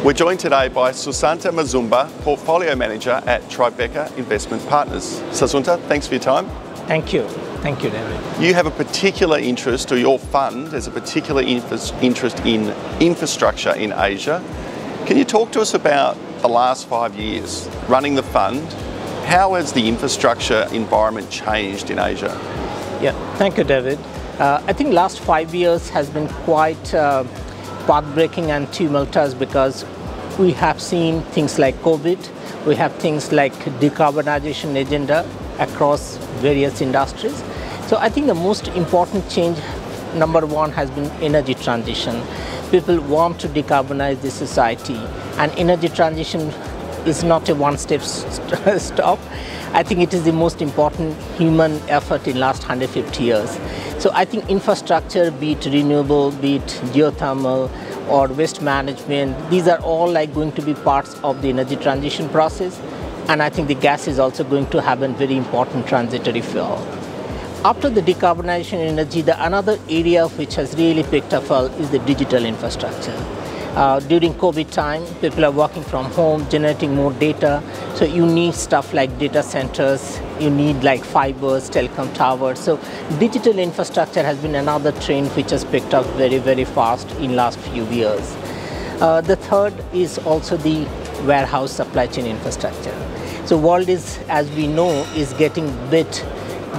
We're joined today by Susanta Mazumdar, Portfolio Manager at Tribeca Investment Partners. Susanta, thanks for your time. Thank you. Thank you, David. You have a particular interest, or your fund has a particular interest in infrastructure in Asia. Can you talk to us about the last 5 years running the fund? How has the infrastructure environment changed in Asia? Yeah, thank you, David. I think last 5 years has been quite path-breaking and tumultuous because we have seen things like COVID, we have things like decarbonization agenda across various industries. So I think the most important change, number one, has been energy transition. People want to decarbonize the society, and energy transition is not a one-step stop. I think it is the most important human effort in last 150 years. So I think infrastructure, be it renewable, be it geothermal or waste management, these are all going to be parts of the energy transition process. And I think the gas is also going to have a very important transitory fuel. After the decarbonization energy, another area which has really picked up is the digital infrastructure. During COVID time, people are working from home, generating more data. So you need stuff like data centers, you need like fibers, telecom towers. So digital infrastructure has been another trend which has picked up very, very fast in last few years. The third is also the warehouse supply chain infrastructure. So world is, as we know, is getting bit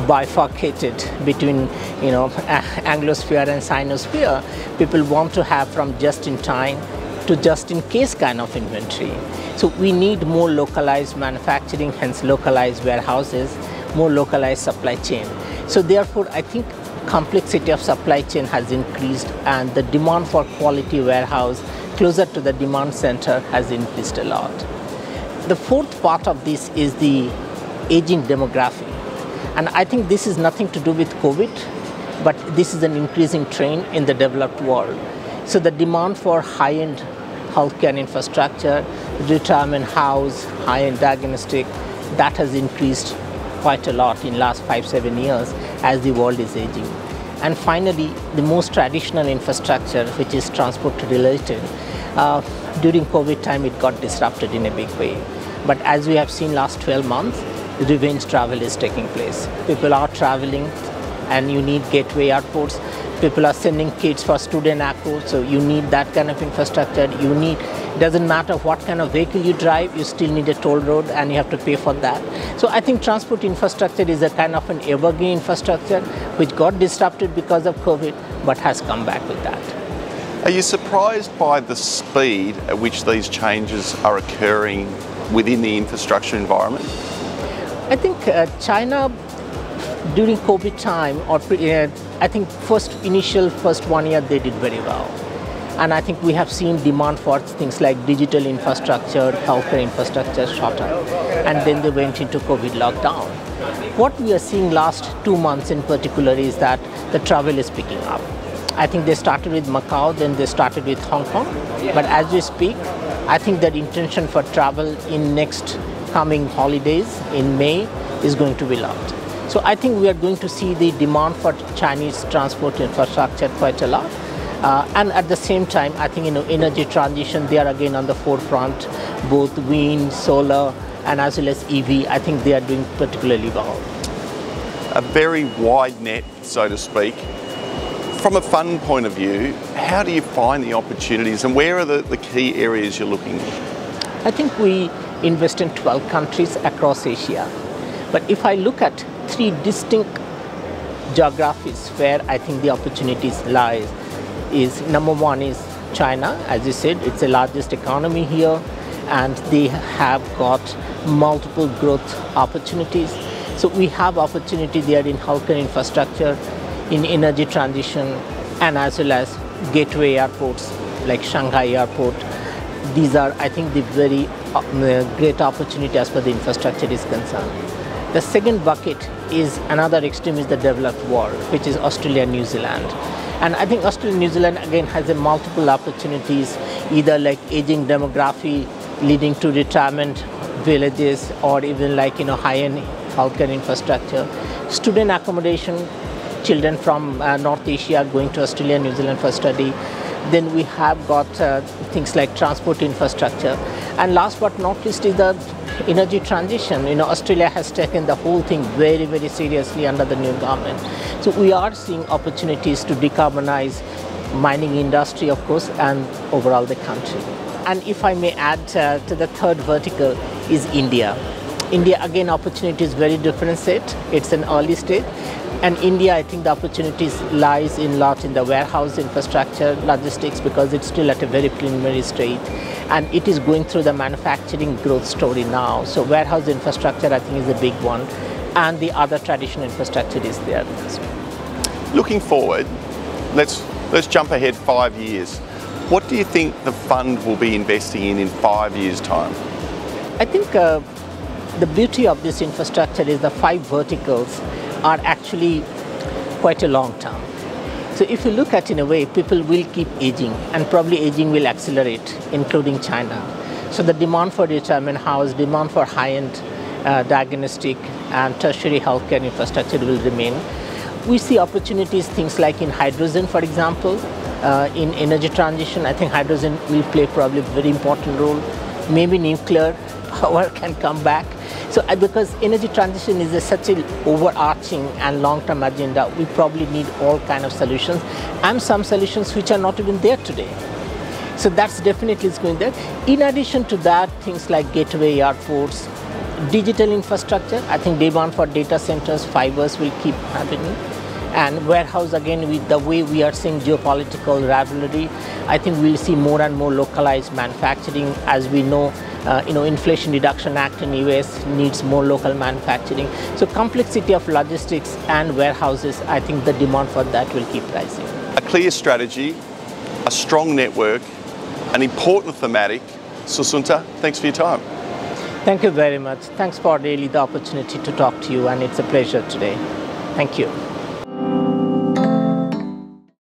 bifurcated between Anglosphere and Sinosphere. People want to have from just-in-time to just-in-case kind of inventory. So we need more localized manufacturing, hence localized warehouses, more localized supply chain. So therefore, I think complexity of supply chain has increased, and the demand for quality warehouse closer to the demand center has increased a lot. The fourth part of this is the aging demography. And I think this is nothing to do with COVID, but this is an increasing trend in the developed world. So the demand for high-end healthcare infrastructure, retirement house, high-end diagnostic, that has increased quite a lot in last 5-7 years as the world is aging. And finally, the most traditional infrastructure, which is transport related, during COVID time it got disrupted in a big way. But as we have seen last 12 months, revenge travel is taking place. People are traveling and you need gateway airports. People are sending kids for student airports, so you need that kind of infrastructure. Doesn't matter what kind of vehicle you drive, you still need a toll road and you have to pay for that. So I think transport infrastructure is a kind of an evergreen infrastructure which got disrupted because of COVID, but has come back with that. Are you surprised by the speed at which these changes are occurring within the infrastructure environment? I think China, during COVID time, I think first 1 year they did very well. And I think we have seen demand for things like digital infrastructure, healthcare infrastructure shot up. And then they went into COVID lockdown. What we are seeing last 2 months in particular is that the travel is picking up. I think they started with Macau, then they started with Hong Kong. But as we speak, I think that intention for travel in next coming holidays in May is going to be lot. So I think we are going to see the demand for Chinese transport infrastructure quite a lot. And at the same time, I think energy transition, they are again on the forefront, both wind, solar, and as well as EV. I think they are doing particularly well. A very wide net, so to speak. From a fund point of view, how do you find the opportunities and where are the key areas you're looking? I think we invest in 12 countries across Asia. But if I look at 3 distinct geographies where I think the opportunities lie, is number one is China. As you said, it's the largest economy here and they have got multiple growth opportunities. So we have opportunity there in healthcare infrastructure, in energy transition, and as well as gateway airports like Shanghai Airport. These are, I think, the very great opportunity as far as the infrastructure is concerned. The second bucket is another extreme is the developed world, which is Australia and New Zealand. And I think Australia and New Zealand again has a multiple opportunities, either like aging demography leading to retirement villages, or even like high-end healthcare infrastructure, student accommodation, children from North Asia going to Australia and New Zealand for study, Then we have got things like transport infrastructure. And last but not least is the energy transition. Australia has taken the whole thing very, very seriously under the new government. So we are seeing opportunities to decarbonize mining industry, of course, and overall the country. And if I may add to the third vertical is India. India, again, opportunity is very different set. It's an early stage. And India, I think the opportunities lies in the warehouse infrastructure, logistics, because it's still at a very preliminary stage. And it is going through the manufacturing growth story now. So warehouse infrastructure, I think, is a big one. And the other traditional infrastructure is there. Looking forward, let's jump ahead 5 years. What do you think the fund will be investing in 5 years' time? I think the beauty of this infrastructure is the 5 verticals are actually quite a long term. So if you look at, in a way, people will keep aging, and probably aging will accelerate, including China. So the demand for retirement house, demand for high-end diagnostic and tertiary healthcare infrastructure will remain. We see opportunities, things like in hydrogen, for example, in energy transition. I think hydrogen will play probably a very important role. Maybe nuclear power can come back. So because energy transition is such an overarching and long-term agenda, we probably need all kind of solutions, and some solutions which are not even there today. So that's definitely is going there. In addition to that, things like gateway airports, digital infrastructure. I think demand for data centers, fibers will keep happening. And warehouse, again, with the way we are seeing geopolitical rivalry, I think we'll see more and more localized manufacturing. As we know, Inflation Reduction Act in US needs more local manufacturing. So complexity of logistics and warehouses, I think the demand for that will keep rising. A clear strategy, a strong network, an important thematic. Susanta, thanks for your time. Thank you very much. Thanks for really the opportunity to talk to you, and it's a pleasure today. Thank you.